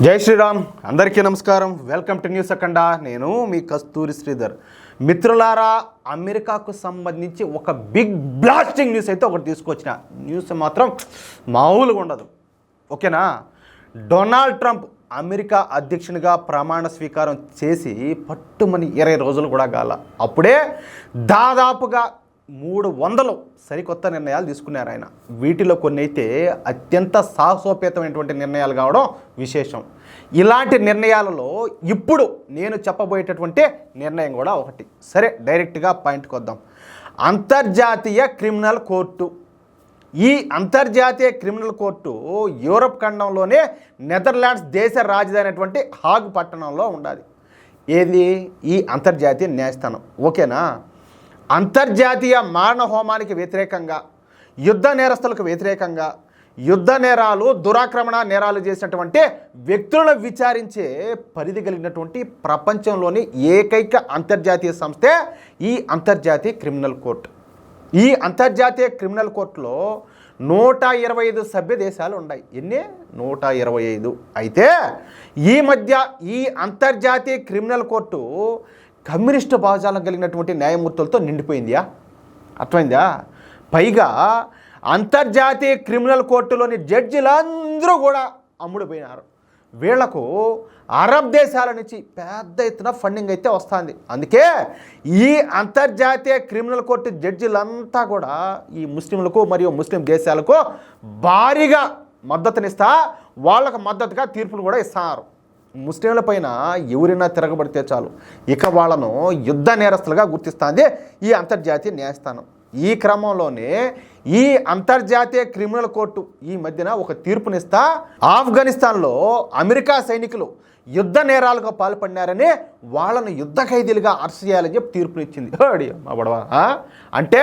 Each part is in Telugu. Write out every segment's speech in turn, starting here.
జై శ్రీరామ్. అందరికీ నమస్కారం. వెల్కమ్ టు న్యూస్ అఖండ. నేను మీ కస్తూరి శ్రీధర్. మిత్రులారా, అమెరికాకు సంబంధించి ఒక బిగ్ బ్లాస్టింగ్ న్యూస్ అయితే ఒకటి తీసుకొచ్చిన. న్యూస్ మాత్రం మామూలుగా ఉండదు. ఓకేనా? డొనాల్డ్ ట్రంప్ అమెరికా అధ్యక్షునిగా ప్రమాణ స్వీకారం చేసి పట్టుమని 20 రోజులు కూడా కాల. అప్పుడే దాదాపుగా 300 సరికొత్త నిర్ణయాలు తీసుకున్నారు ఆయన. వీటిలో కొన్ని అయితే అత్యంత సాహసోపేతమైనటువంటి నిర్ణయాలు కావడం విశేషం. ఇలాంటి నిర్ణయాలలో ఇప్పుడు నేను చెప్పబోయేటటువంటి నిర్ణయం కూడా ఒకటి. సరే, డైరెక్ట్గా పాయింట్కి వద్దాం. అంతర్జాతీయ క్రిమినల్ కోర్టు. ఈ అంతర్జాతీయ క్రిమినల్ కోర్టు యూరప్ ఖండంలోనే నెదర్లాండ్స్ దేశ రాజధాని అయినటువంటి హాగ్ పట్టణంలో ఉండాలి. ఏది? ఈ అంతర్జాతీయ న్యాయస్థానం. ఓకేనా? అంతర్జాతీయ మారణ హోమానికి వ్యతిరేకంగా, యుద్ధ నేరస్తులకు వ్యతిరేకంగా, యుద్ధ నేరాలు, దురాక్రమణ నేరాలు చేసినటువంటి వ్యక్తులను విచారించే పరిధి కలిగినటువంటి ప్రపంచంలోని ఏకైక అంతర్జాతీయ సంస్థే ఈ అంతర్జాతీయ క్రిమినల్ కోర్టు. ఈ అంతర్జాతీయ క్రిమినల్ కోర్టులో 125 సభ్య దేశాలు ఉన్నాయి. ఎన్ని? 125. అయితే ఈ మధ్య ఈ అంతర్జాతీయ క్రిమినల్ కోర్టు కమ్యూనిస్టు భావజాలం కలిగినటువంటి న్యాయమూర్తులతో నిండిపోయిందియా. అర్థమైందా? పైగా అంతర్జాతీయ క్రిమినల్ కోర్టులోని జడ్జిలందరూ కూడా అమ్ముడుపోయినారు. వీళ్లకు అరబ్ దేశాల నుంచి పెద్ద ఎత్తున ఫండింగ్ అయితే వస్తుంది. అందుకే ఈ అంతర్జాతీయ క్రిమినల్ కోర్టు జడ్జిలంతా కూడా ఈ ముస్లింలకు మరియు ముస్లిం దేశాలకు భారీగా మద్దతునిస్తా వాళ్ళకు మద్దతుగా తీర్పులు కూడా ఇస్తారు. ముస్లింల పైన ఎవరైనా తిరగబడితే చాలు, ఇక వాళ్ళను యుద్ధ నేరస్తులుగా గుర్తిస్తుంది ఈ అంతర్జాతీయ న్యాయస్థానం. ఈ క్రమంలోనే ఈ అంతర్జాతీయ క్రిమినల్ కోర్టు ఈ మధ్యన ఒక తీర్పునిస్తా ఆఫ్ఘనిస్తాన్లో అమెరికా సైనికులు యుద్ధ నేరాలకు పాల్పడినారని వాళ్ళను యుద్ధ ఖైదీలుగా అరెస్ట్ చేయాలని చెప్పి తీర్పునిచ్చింది. అంటే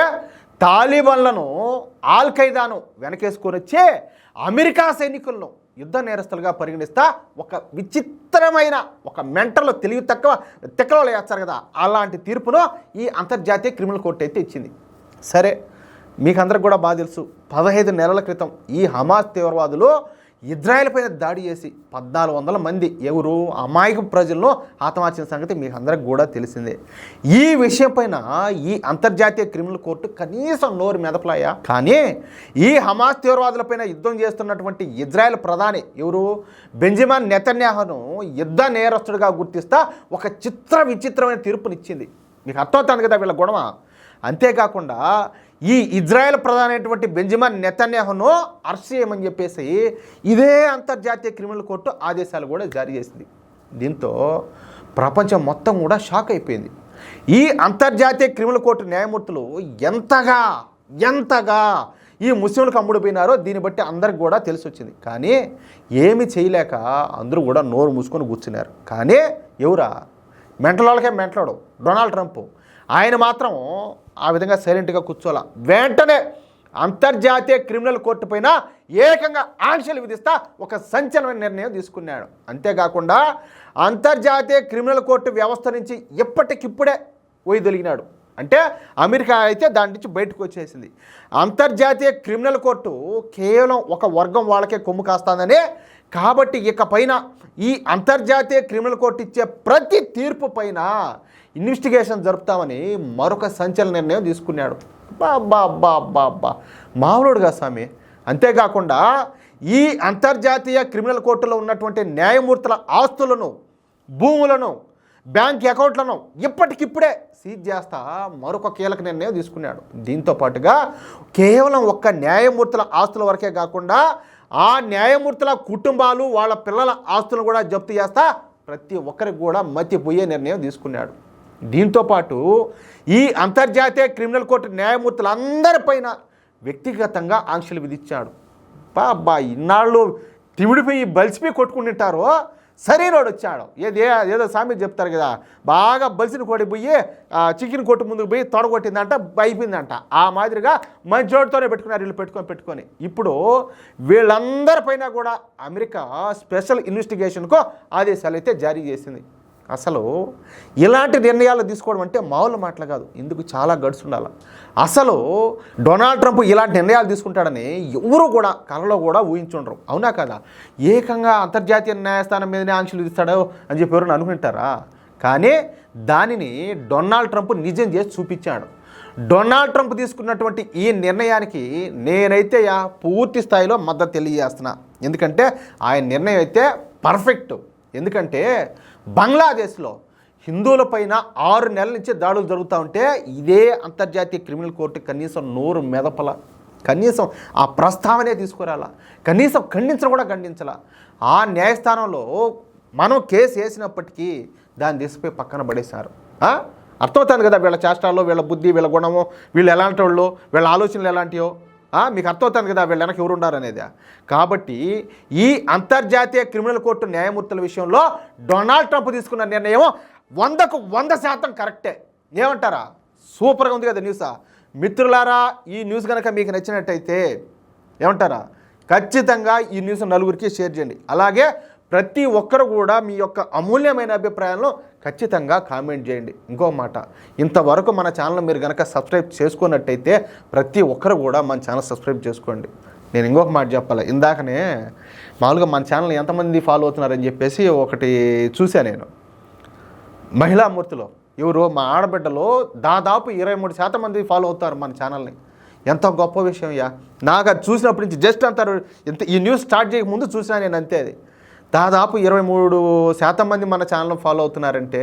తాలిబాన్లను, ఆల్ ఖైదాను వెనకేసుకొని వచ్చి అమెరికా సైనికులను యుద్ధ నేరస్తులుగా పరిగణిస్తా ఒక విచిత్రమైన, ఒక మెంటల్లో తెలివి తక్కువ తెక్కలో వేస్తారు కదా, అలాంటి తీర్పును ఈ అంతర్జాతీయ క్రిమినల్ కోర్టు అయితే ఇచ్చింది. సరే, మీకు అందరికి కూడా బాగా తెలుసు, 15 నెలల క్రితం ఈ హమాస్ తీవ్రవాదులు ఇజ్రాయెల్ పైన దాడి చేసి 1400 మంది ఎవరు అమాయక ప్రజలను హతమార్చిన సంగతి మీకు అందరికి కూడా తెలిసిందే. ఈ విషయం పైన ఈ అంతర్జాతీయ క్రిమినల్ కోర్టు కనీసం నోరు మెదపలాయా. కానీ ఈ హమాస్ తీవ్రవాదులపైన యుద్ధం చేస్తున్నటువంటి ఇజ్రాయెల్ ప్రధాని ఎవరు బెంజమిన్ నెతన్యాహును యుద్ధ నేరస్తుడిగా గుర్తిస్తా ఒక విచిత్రమైన తీర్పునిచ్చింది. మీకు అర్థమవుతుంది కదా వీళ్ళ గొడవ. అంతేకాకుండా ఈ ఇజ్రాయెల్ ప్రధానమైనటువంటి బెంజమిన్ నెతన్యాహును అరెస్ట్ చేయమని చెప్పేసి ఇదే అంతర్జాతీయ క్రిమినల్ కోర్టు ఆదేశాలు కూడా జారీ చేసింది. దీంతో ప్రపంచం మొత్తం కూడా షాక్ అయిపోయింది. ఈ అంతర్జాతీయ క్రిమినల్ కోర్టు న్యాయమూర్తులు ఎంతగా ఈ ముస్లింలకు అమ్ముడుపోయినారో దీన్ని బట్టి అందరికి కూడా తెలిసి వచ్చింది. కానీ ఏమి చేయలేక అందరూ కూడా నోరు మూసుకొని కూర్చున్నారు. కానీ ఎవరా? మెంటలోళ్ళకే మెంటలాడు డొనాల్డ్ ట్రంప్. ఆయన మాత్రం ఆ విధంగా సైలెంట్గా కూర్చోాల. వెంటనే అంతర్జాతీయ క్రిమినల్ కోర్టు పైన ఏకంగా ఆంక్షలు విధిస్తా ఒక సంచలనమైన నిర్ణయం తీసుకున్నాడు. అంతేకాకుండా అంతర్జాతీయ క్రిమినల్ కోర్టు వ్యవస్థ నుంచి ఎప్పటికిప్పుడే వైదొలిగినాడు. అంటే అమెరికా అయితే దాని నుంచి బయటకు వచ్చేసింది. అంతర్జాతీయ క్రిమినల్ కోర్టు కేవలం ఒక వర్గం వాళ్ళకే కొమ్ము కాస్తుందనే, కాబట్టి ఇకపైన ఈ అంతర్జాతీయ క్రిమినల్ కోర్టు ఇచ్చే ప్రతి తీర్పు పైన ఇన్వెస్టిగేషన్ జరుపుతామని మరొక సంచలన నిర్ణయం తీసుకున్నాడు. బాబా మామూలుడుగా స్వామి. అంతేకాకుండా ఈ అంతర్జాతీయ క్రిమినల్ కోర్టులో ఉన్నటువంటి న్యాయమూర్తుల ఆస్తులను, భూములను, బ్యాంక్ అకౌంట్లను ఇప్పటికిప్పుడే సీజ్ చేస్తా మరొక కీలక నిర్ణయం తీసుకున్నాడు. దీంతో పాటుగా కేవలం ఒక్క న్యాయమూర్తుల ఆస్తుల వరకే కాకుండా ఆ న్యాయమూర్తుల కుటుంబాలు, వాళ్ళ పిల్లల ఆస్తులను కూడా జప్తు చేస్తా ప్రతి ఒక్కరికి కూడా మతిపోయే నిర్ణయం తీసుకున్నాడు. దీంతోపాటు ఈ అంతర్జాతీయ క్రిమినల్ కోర్టు న్యాయమూర్తులందరిపైన వ్యక్తిగతంగా ఆంక్షలు విధించాడు. ఇన్నాళ్ళు తిమిడిపోయి బలిసిపోయి కొట్టుకుంటుంటారో సరైనోడు వచ్చాడు. ఏదో సామెత చెప్తారు కదా, బాగా బలిసిన కోడి పోయి చికెన్ కొట్టు ముందుకు పోయి తొడగొట్టిందంట, అయిపోయిందంట. ఆ మాదిరిగా మంచోడితోనే పెట్టుకున్నారు వీళ్ళు పెట్టుకొని. ఇప్పుడు వీళ్ళందరిపైన కూడా అమెరికా స్పెషల్ ఇన్వెస్టిగేషన్కు ఆదేశాలు అయితే జారీ చేసింది. అసలు ఇలాంటి నిర్ణయాలు తీసుకోవడం అంటే మామూలు మాటలు కాదు, ఇందుకు చాలా గడుసు ఉండాలి. అసలు డొనాల్డ్ ట్రంప్ ఇలాంటి నిర్ణయాలు తీసుకుంటాడని ఎవరు కూడా కలలో కూడా ఊహించుండరు, అవునా కదా? ఏకంగా అంతర్జాతీయ న్యాయస్థానం మీదనే ఆంక్షలు విధిస్తాడో అని చెప్పి ఎవరైనా అనుకుంటారా? కానీ దానిని డొనాల్డ్ ట్రంప్ నిజం చేసి చూపించాడు. డొనాల్డ్ ట్రంప్ తీసుకున్నటువంటి ఈ నిర్ణయానికి నేనైతే పూర్తి స్థాయిలో మద్దతు తెలియజేస్తున్నా. ఎందుకంటే ఆయన నిర్ణయం అయితే పర్ఫెక్ట్. ఎందుకంటే బంగ్లాదేశ్లో హిందువులపైన 6 నెలల నుంచి దాడులు జరుగుతూ ఉంటే ఇదే అంతర్జాతీయ క్రిమినల్ కోర్టు కనీసం నోరు మెదపల, కనీసం ఆ ప్రస్తావనే తీసుకురాలా, కనీసం ఖండించడం కూడా ఖండించాల. ఆ న్యాయస్థానంలో మనం కేసు వేసినప్పటికీ దాన్ని తీసిపోయి పక్కన పడేశారు. అర్థమవుతుంది కదా వీళ్ళ చేష్టాల్లో, వీళ్ళ బుద్ధి, వీళ్ళ గుణము, వీళ్ళు ఎలాంటి వాళ్ళు, వీళ్ళ ఆలోచనలు ఎలాంటివో మీకు అర్థమవుతుంది కదా వీళ్ళ వెనక ఎవరు ఉన్నారనేది. కాబట్టి ఈ అంతర్జాతీయ క్రిమినల్ కోర్టు న్యాయమూర్తుల విషయంలో డొనాల్డ్ ట్రంప్ తీసుకున్న నిర్ణయం 100కు 100% కరెక్టే. ఏమంటారా? సూపర్గా ఉంది కదా న్యూస్. మిత్రులారా, ఈ న్యూస్ కనుక మీకు నచ్చినట్టయితే ఏమంటారా? ఖచ్చితంగా ఈ న్యూస్ నలుగురికి షేర్ చేయండి. అలాగే ప్రతి ఒక్కరు కూడా మీ యొక్క అమూల్యమైన అభిప్రాయాలను ఖచ్చితంగా కామెంట్ చేయండి. ఇంకో మాట, ఇంతవరకు మన ఛానల్ మీరు కనుక సబ్స్క్రైబ్ చేసుకున్నట్టయితే ప్రతి ఒక్కరు కూడా మన ఛానల్ సబ్స్క్రైబ్ చేసుకోండి. నేను ఇంకొక మాట చెప్పాలి, ఇందాకనే మామూలుగా మన ఛానల్ ఎంతమంది ఫాలో అవుతున్నారని చెప్పేసి ఒకటి చూసా నేను. మహిళామూర్తిలో ఎవరు మా ఆడబిడ్డలో దాదాపు 23% మంది ఫాలో అవుతారు మన ఛానల్ని. ఎంత గొప్ప విషయం నాకు అది చూసినప్పటి నుంచి జస్ట్ అంటారు ఎంత ఈ న్యూస్ స్టార్ట్ చేయకముందు చూసినా నేను అంతే. అది దాదాపు 23% మంది మన ఛానల్ ఫాలో అవుతున్నారంటే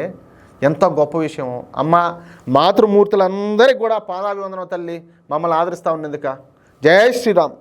ఎంత గొప్ప విషయం. అమ్మ మాతృమూర్తులందరికీ కూడా పాదాభివందనం తల్లి, మమ్మల్ని ఆదరిస్తూ ఉన్నందుక. జై శ్రీరామ్.